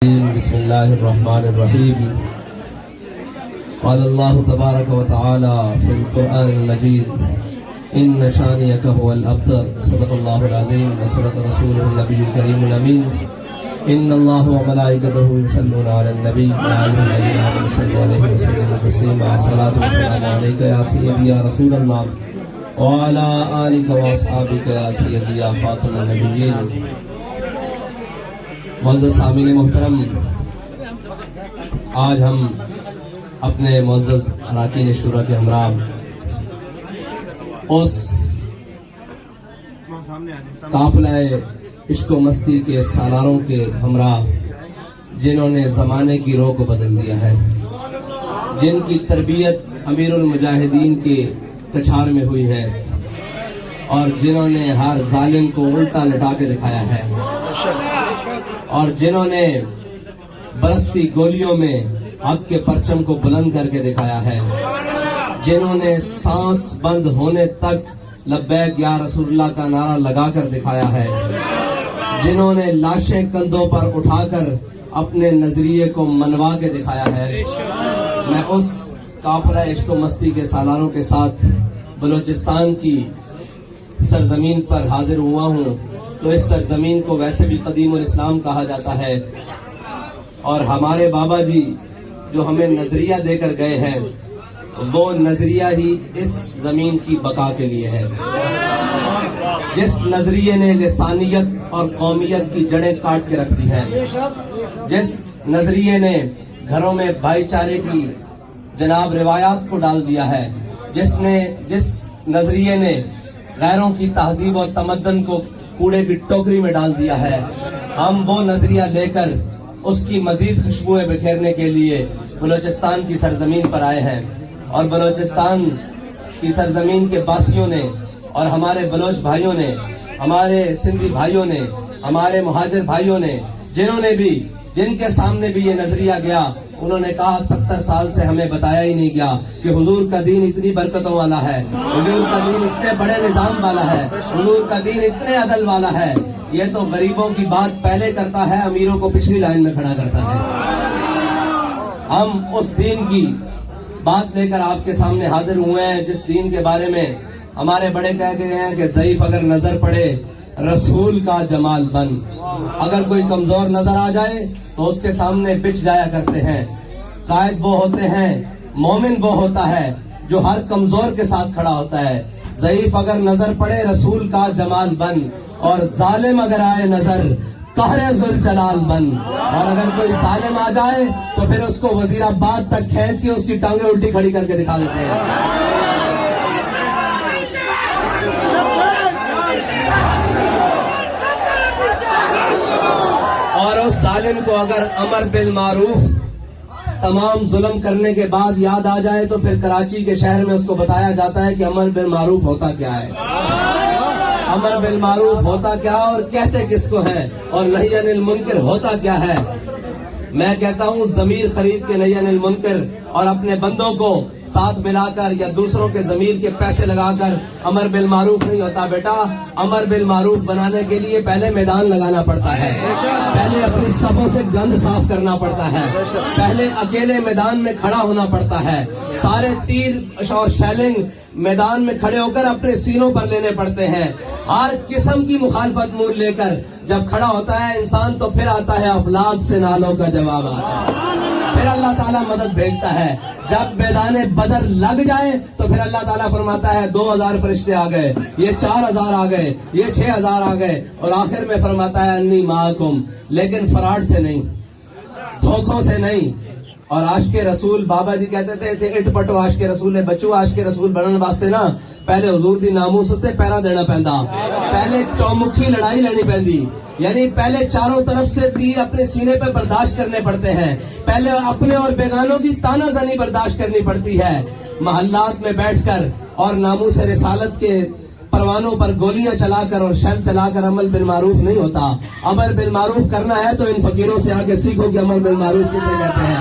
بسم الله الرحمن الرحيم. قال الله تبارك وتعالى في القرآن المجيد: إن شانئك هو الأبتر. صدق الله العظيم وصدق رسوله النبي الكريم الأمين. إن الله وملائكته يصلون على النبي يا أيها الذين آمنوا صلوا عليه وسلموا تسليما. الصلاة والسلام عليك يا سيدي يا رسول الله وعلى آلك وأصحابك يا سيدي يا خاتم النبيين. معزز سامعین محترم، آج ہم اپنے معزز اراکین شورا کے ہمراہ اس قافلہ عشق و مستی کے سالاروں کے ہمراہ جنہوں نے زمانے کی رو کو بدل دیا ہے، جن کی تربیت امیر المجاہدین کے کچھار میں ہوئی ہے اور جنہوں نے ہر ظالم کو الٹا لٹا کے دکھایا ہے، اور جنہوں نے برستی گولیوں میں حق کے پرچم کو بلند کر کے دکھایا ہے، جنہوں نے سانس بند ہونے تک لبیک یا رسول اللہ کا نعرہ لگا کر دکھایا ہے، جنہوں نے لاشیں کندھوں پر اٹھا کر اپنے نظریے کو منوا کے دکھایا ہے. میں اس قافلہ عشق و مستی کے سالاروں کے ساتھ بلوچستان کی سرزمین پر حاضر ہوا ہوں. تو اس سرزمین کو ویسے بھی قدیم الاسلام کہا جاتا ہے، اور ہمارے بابا جی جو ہمیں نظریہ دے کر گئے ہیں وہ نظریہ ہی اس زمین کی بقا کے لیے ہے. جس نظریے نے لسانیت اور قومیت کی جڑیں کاٹ کے رکھ دی ہیں، جس نظریے نے گھروں میں بھائی چارے کی جناب روایات کو ڈال دیا ہے، جس نظریے نے غیروں کی تہذیب اور تمدن کو کوڑے کی ٹوکری میں ڈال دیا ہے، ہم وہ نظریہ لے کر اس کی مزید خوشبوئیں بکھیرنے کے لیے بلوچستان کی سرزمین پر آئے ہیں. اور بلوچستان کی سرزمین کے باسیوں نے اور ہمارے بلوچ بھائیوں نے، ہمارے سندھی بھائیوں نے، ہمارے مہاجر بھائیوں نے، جن کے سامنے بھی یہ نظریہ گیا، انہوں نے کہا 70 سال سے ہمیں بتایا ہی نہیں گیا کہ حضور کا دین اتنی برکتوں والا ہے، حضور کا دین اتنے بڑے نظام والا ہے، حضور کا دین اتنے عدل والا ہے. یہ تو غریبوں کی بات پہلے کرتا ہے، امیروں کو پچھلی لائن میں کھڑا کرتا ہے. ہم اس دین کی بات لے کر آپ کے سامنے حاضر ہوئے ہیں جس دین کے بارے میں ہمارے بڑے کہہ گئے ہیں کہ ضعیف اگر نظر پڑے رسول کا جمال بن. اگر کوئی کمزور نظر آ جائے تو اس کے سامنے بچ جایا کرتے ہیں. قائد وہ ہوتے ہیں، مومن وہ ہوتا ہے جو ہر کمزور کے ساتھ کھڑا ہوتا ہے. ضعیف اگر نظر پڑے رسول کا جمال بن، اور ظالم اگر آئے نظر قہر ذوالجلال بن. اور اگر کوئی ظالم آ جائے تو پھر اس کو وزیر آباد تک کھینچ کے اس کی ٹانگیں الٹی کھڑی کر کے دکھا دیتے ہیں. اور اس ظالم کو اگر امر بالمعروف تمام ظلم کرنے کے بعد یاد آ جائے تو پھر کراچی کے شہر میں اس کو بتایا جاتا ہے کہ امر بالمعروف ہوتا کیا ہے، امر بالمعروف ہوتا کیا اور کہتے کس کو ہے، اور نہی عن المنکر ہوتا کیا ہے. میں کہتا ہوں ضمیر خرید کے نہی عن المنکر اور اپنے بندوں کو ساتھ ملا کر یا دوسروں کے ضمیر کے پیسے لگا کر امر بالمعروف نہیں ہوتا. بیٹا، امر بالمعروف بنانے کے لیے پہلے میدان لگانا پڑتا ہے، پہلے اپنی صفوں سے گند صاف کرنا پڑتا ہے، پہلے اکیلے میدان میں کھڑا ہونا پڑتا ہے. سارے تیر اور شیلنگ میدان میں کھڑے ہو کر اپنے سینوں پر لینے پڑتے ہیں. ہر قسم کی مخالفت مول لے کر جب کھڑا ہوتا ہے انسان تو پھر آتا ہے افلاک سے نالوں کا جواب آتا ہے. پھر اللہ تعالیٰ مدد بھیجتا ہے. جب میدان بدر لگ جائے تو پھر اللہ تعالیٰ فرماتا ہے 2000 فرشتے آ گئے، یہ 4000 آ گئے، یہ 6000 آ گئے، اور آخر میں فرماتا ہے انی معکم. لیکن فراڈ سے نہیں، دھوکوں سے نہیں. اور عاشق رسول بابا جی کہتے تھے اٹ پٹو عاشق رسول ہے. بچو عاشق رسول بننے واسطے نا پہلے حضور دی ناموس تے پیرا دینا پیندا، پہلے چومکھی لڑائی لڑنی پیندی، یعنی پہلے چاروں طرف سے تیر اپنے سینے پہ برداشت کرنے پڑتے ہیں، پہلے اپنے اور بیگانوں کی تانا زنی برداشت کرنی پڑتی ہے. محلات میں بیٹھ کر اور ناموس رسالت کے پروانوں پر گولیاں چلا کر اور شر چلا کر عمل بالمعروف نہیں ہوتا. عمل بالمعروف کرنا ہے تو ان فقیروں سے آگے سیکھو کہ عمل بالمعروف کسے کہتے ہیں.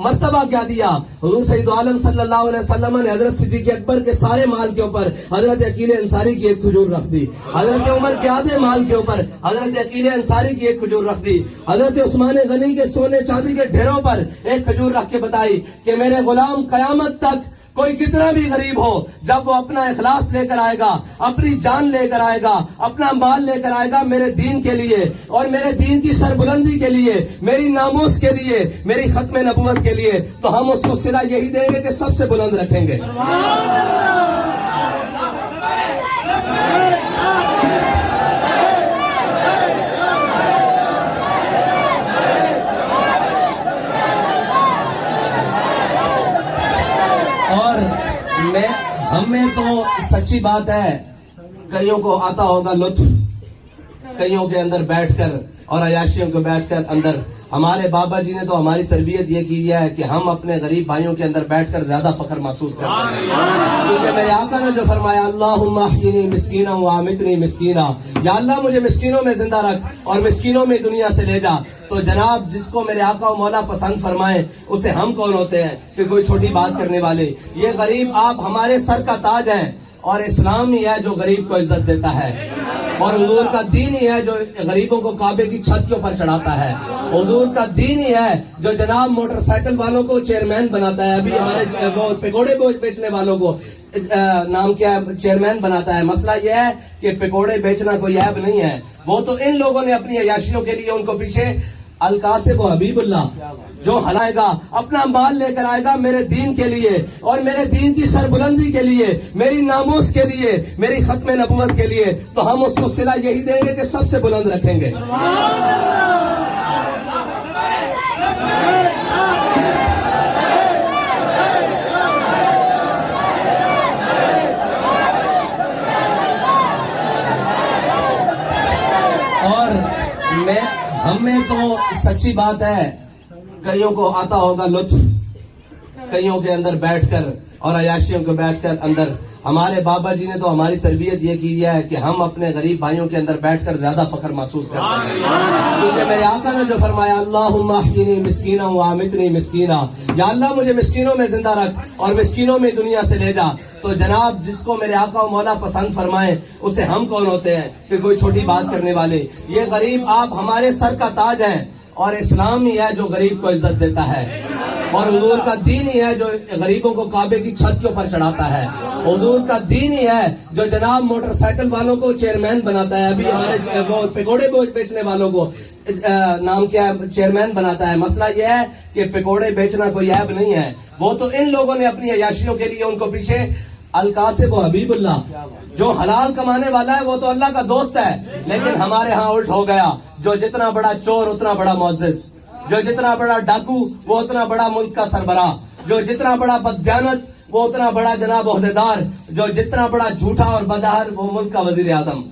مرتبہ کیا دیا. حضور سید عالم صلی اللہ علیہ وسلم نے حضرت صدیق اکبر کے سارے مال کے اوپر حضرت عقیل انصاری کی ایک کھجور رکھ دی. حضرت عمر کے آدھے مال کے اوپر حضرت عقیل انصاری کی ایک کھجور رکھ دی. حضرت عثمان غنی کے سونے چاندی کے ڈھیروں پر ایک کھجور رکھ کے بتائی کہ میرے غلام قیامت تک کوئی کتنا بھی غریب ہو، جب وہ اپنا اخلاص لے کر آئے گا، اپنی جان لے کر آئے گا، اپنا مال لے کر آئے گا میرے دین کے لیے اور میرے دین کی سربلندی کے لیے، میری ناموس کے لیے، میری ختم نبوت کے لیے، تو ہم اس کو صلہ یہی دیں گے کہ سب سے بلند رکھیں گے. ہم میں تو سچی بات ہے، کئیوں کو آتا ہوگا لطف کئیوں کے اندر بیٹھ کر اور عیاشیوں کو بیٹھ کر اندر. ہمارے بابا جی نے تو ہماری تربیت یہ کی ہے کہ ہم اپنے غریب بھائیوں کے اندر بیٹھ کر زیادہ فخر محسوس کرتے ہیں، کیونکہ میرے آقا نے جو فرمایا اللہم احیینی مسکینا وامیتنی مسکینا، یا اللہ مجھے مسکینوں میں زندہ رکھ اور مسکینوں میں دنیا سے لے جا. تو جناب جس کو میرے آقا و مولا پسند فرمائے اسے ہم کون ہوتے ہیں کہ کوئی چھوٹی بات کرنے والے. یہ غریب آپ ہمارے سر کا تاج ہیں اور اسلام ہی ہے جو غریب کو عزت دیتا ہے اور حضور کا دین ہی ہے جو غریبوں کو کعبے کی چھت کے اوپر چڑھاتا ہے. حضور کا دین ہی ہے جو جناب موٹر سائیکل والوں کو چیئرمین بناتا ہے. ابھی ہمارے وہ پکوڑے بیچنے والوں کو نام کیا ہے چیئرمین بناتا ہے. مسئلہ یہ ہے کہ پکوڑے بیچنا کوئی عیب نہیں ہے، وہ تو ان لوگوں نے اپنی عیاشیوں کے لیے ان کو پیچھے القاسب و حبیب اللہ جو ہلائے گا، اپنا مال لے کر آئے گا میرے دین کے لیے اور میرے دین کی سربلندی کے لیے، میری ناموس کے لیے، میری ختم نبوت کے لیے، تو ہم اس کو صلہ یہی دیں گے کہ سب سے بلند رکھیں گے. ہم میں تو سچی بات ہے، کئیوں کو آتا ہوگا لطف کئیوں کے اندر بیٹھ کر اور عیاشیوں کو بیٹھ کر اندر. ہمارے بابا جی نے تو ہماری تربیت یہ کی ہے کہ ہم اپنے غریب بھائیوں کے اندر بیٹھ کر زیادہ فخر محسوس کرتے ہیں، کیونکہ میرے آقا نے جو فرمایا اللہم احیینی مسکینا وامیتنی مسکینا، یا اللہ مجھے مسکینوں میں زندہ رکھ اور مسکینوں میں دنیا سے لے جا. تو جناب جس کو میرے آقا و مولا پسند فرمائے اسے ہم کون ہوتے ہیں کہ کوئی چھوٹی بات کرنے والے. یہ غریب آپ ہمارے سر کا تاج ہیں اور اسلام ہی ہے جو غریب کو عزت دیتا ہے اور حضور کا دین ہی ہے جو غریبوں کو کعبے کی چھت کے اوپر چڑھاتا ہے. حضور کا دین ہی ہے جو جناب موٹر سائیکل والوں کو چیئرمین بناتا ہے. ابھی ہمارے وہ پکوڑے بیچنے والوں کو نام کیا ہے چیئرمین بناتا ہے. مسئلہ یہ ہے کہ پکوڑے بیچنا کوئی عیب نہیں ہے، وہ تو ان لوگوں نے اپنی عیاشیوں کے لیے ان کو پیچھے القاسب و حبیب اللہ جو حلال کمانے والا ہے وہ تو اللہ کا دوست ہے. لیکن ہمارے ہاں الٹ ہو گیا، جو جتنا بڑا چور اتنا بڑا معزز، جو جتنا بڑا ڈاکو وہ اتنا بڑا ملک کا سربراہ، جو جتنا بڑا بددیانت وہ اتنا بڑا جناب عہدیدار، جو جتنا بڑا جھوٹا اور بدہر وہ ملک کا وزیر اعظم.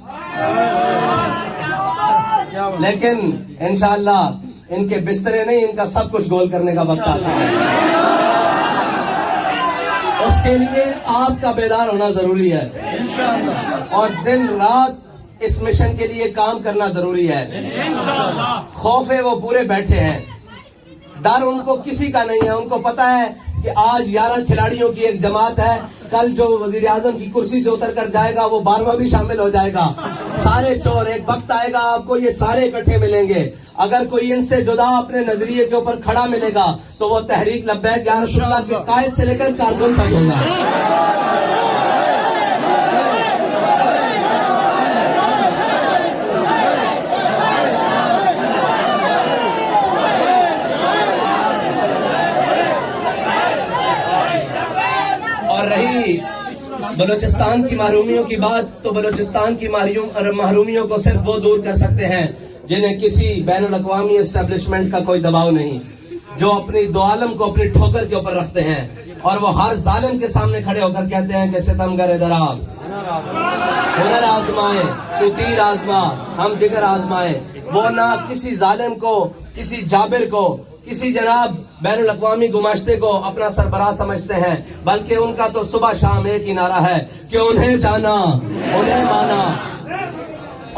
لیکن انشاءاللہ ان کے بسترے نہیں، ان کا سب کچھ گول کرنے کا وقت آ چکا ہے. اس کے لیے آپ کا بیدار ہونا ضروری ہے اور دن رات اس مشن کے لیے کام کرنا ضروری ہے. خوف ہے وہ پورے بیٹھے ہیں، ڈر ان کو کسی کا نہیں ہے. ان کو پتا ہے کہ آج 11 کھلاڑیوں کی ایک جماعت ہے، کل جو وزیر اعظم کی کرسی سے اتر کر جائے گا وہ 12واں بھی شامل ہو جائے گا. سارے چور ایک وقت آئے گا آپ کو یہ سارے اکٹھے ملیں گے. اگر کوئی ان سے جدا اپنے نظریے کے اوپر کھڑا ملے گا تو وہ تحریک لبیک یا رسول اللہ کے قائد سے لے کر کارکن تک ہوگا. اور رہی بلوچستان کی محرومیوں کی بات، تو بلوچستان کی محرومیوں کو صرف وہ دور کر سکتے ہیں جنہیں کسی بین الاقوامی اسٹیبلشمنٹ کا کوئی دباؤ نہیں، جو اپنی دو عالم کو اپنی ٹھوکر کے اوپر رکھتے ہیں اور وہ ہر ظالم کے سامنے کھڑے ہو کر کہتے ہیں کہ ستمگر ادھر آ، ہنر آزمائے تو تیر آزما، ہم جگر آزمائے. وہ نہ کسی ظالم کو، کسی جابر کو، کسی جناب بین الاقوامی گماشتے کو اپنا سربراہ سمجھتے ہیں، بلکہ ان کا تو صبح شام ایک ہی نعرہ ہے کہ انہیں جانا، انہیں مانا.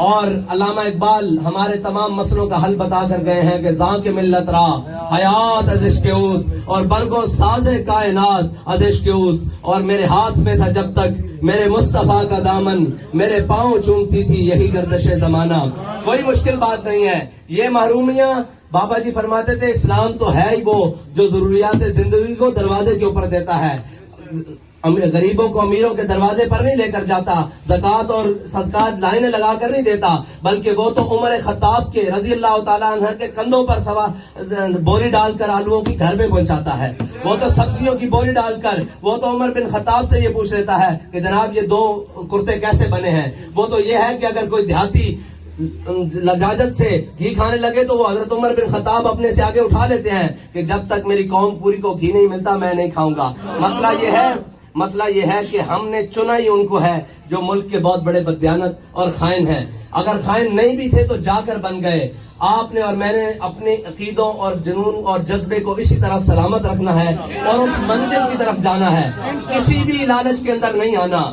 اور علامہ اقبال ہمارے تمام مسئلوں کا حل بتا کر گئے ہیں کہ ذاک ملت را حیات از عشق اوست اور برگو ساز کائنات از عشق اوست، اور میرے ہاتھ میں تھا جب تک میرے مصطفیٰ کا دامن، میرے پاؤں چومتی تھی یہی گردش زمانہ۔ کوئی مشکل بات نہیں ہے یہ محرومیاں۔ بابا جی فرماتے تھے اسلام تو ہے ہی وہ جو ضروریات زندگی کو دروازے کے اوپر دیتا ہے، غریبوں کو امیروں کے دروازے پر نہیں لے کر جاتا، زکوٰۃ اور صدقات لائنیں لگا کر نہیں دیتا، بلکہ وہ تو عمر خطاب کے رضی اللہ تعالیٰ عنہ کے کندھوں پر بوری ڈال کر آلووں کی گھر میں پہنچاتا ہے، وہ تو سبزیوں کی بوری ڈال کر، وہ تو عمر بن خطاب سے یہ پوچھ لیتا ہے کہ جناب یہ 2 کرتے کیسے بنے ہیں، وہ تو یہ ہے کہ اگر کوئی دیہاتی لجاجت سے گھی کھانے لگے تو وہ حضرت عمر بن خطاب اپنے سے آگے اٹھا لیتے ہیں کہ جب تک میری قوم پوری کو گھی نہیں ملتا میں نہیں کھاؤں گا۔ مسئلہ یہ ہے کہ ہم نے چنا ہی ان کو ہے جو ملک کے بہت بڑے بددیانت اور خائن ہیں۔ اگر خائن نہیں بھی تھے تو جا کر بن گئے۔ آپ نے اور میں نے اپنے عقیدوں اور جنون اور جذبے کو اسی طرح سلامت رکھنا ہے اور اس منزل کی طرف جانا ہے، کسی بھی لالچ کے اندر نہیں آنا۔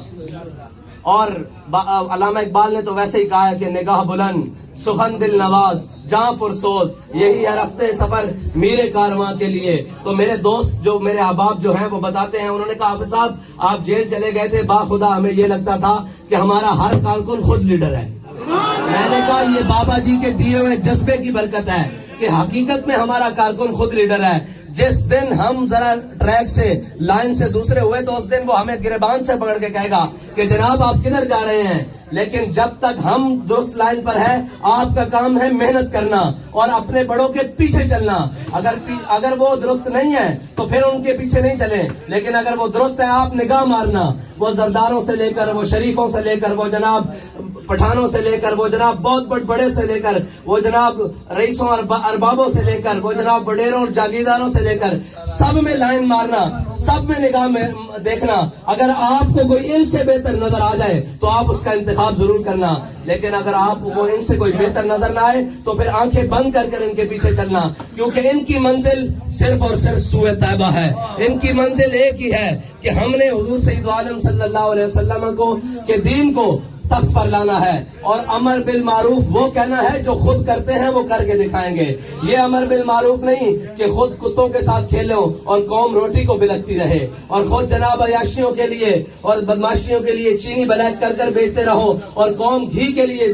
اور علامہ اقبال نے تو ویسے ہی کہا ہے کہ نگاہ بلند سخن دل نواز جہاں پرسوز، یہی ہے رفتے سفر میرے کارواں کے لیے۔ تو میرے دوست جو میرے احباب جو ہیں وہ بتاتے ہیں، انہوں نے کہا حافظ صاحب آپ جیل چلے گئے تھے، باخدا ہمیں یہ لگتا تھا کہ ہمارا ہر کارکن خود لیڈر ہے۔ میں نے کہا یہ بابا جی کے دیے ہوئے جذبے کی برکت ہے کہ حقیقت میں ہمارا کارکن خود لیڈر ہے۔ جس دن ہم ذرا ٹریک سے لائن سے دوسرے ہوئے تو اس دن وہ ہمیں گریبان سے پکڑ کے کہے گا کہ جناب آپ کدھر جا رہے ہیں، لیکن جب تک ہم درست لائن پر ہے آپ کا کام ہے محنت کرنا اور اپنے بڑوں کے پیچھے چلنا۔ اگر وہ درست نہیں ہے تو پھر ان کے پیچھے نہیں چلیں، لیکن اگر وہ درست ہے آپ نگاہ مارنا، وہ زرداروں سے لے کر، وہ شریفوں سے لے کر، وہ جناب پٹھانوں سے لے کر، وہ جناب بہت بڑے سے لے کر، وہ جناب رئیسوں اور اربابوں سے لے کر، وہ جناب وڈیروں اور جاگیرداروں سے لے کر، سب میں لائن مارنا، سب میں نگاہ میں دیکھنا۔ اگر آپ کو کوئی ان سے بہتر نظر آ جائے تو آپ اس کا انتخاب ضرور کرنا، لیکن اگر آپ کو ان سے کوئی بہتر نظر نہ آئے تو پھر آنکھیں بند کر کر ان کے پیچھے چلنا، کیونکہ ان کی منزل صرف اور صرف سوئے طیبہ ہے۔ ان کی منزل ایک ہی ہے کہ ہم نے حضور سید عالم صلی اللہ علیہ وسلم کو کے دین کو تخت پر لانا ہے، اور امر بالمعروف وہ کہنا ہے جو خود کرتے ہیں وہ کر کے دکھائیں گے۔ یہ امر بالمعروف نہیں کہ خود کتوں کے ساتھ کھیلو اور قوم روٹی کو بلکتی رہے اور خود جناب عیاشیوں کے لیے اور بدماشیوں کے لیے چینی بلیک کر کر بیچتے رہو اور قوم گھی کے لیے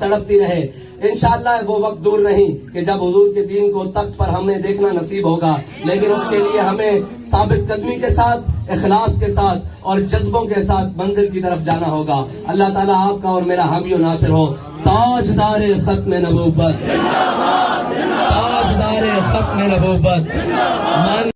تڑپتی رہے۔ انشاءاللہ وہ وقت دور نہیں کہ جب حضور کے دین کو تخت پر ہمیں دیکھنا نصیب ہوگا، لیکن اس کے لیے ہمیں ثابت قدمی کے ساتھ، اخلاص کے ساتھ اور جذبوں کے ساتھ منزل کی طرف جانا ہوگا۔ اللہ تعالیٰ آپ کا اور میرا حامی و ناصر ہو۔ تاجدار ختم نبوت، تاجدار ختم نبوت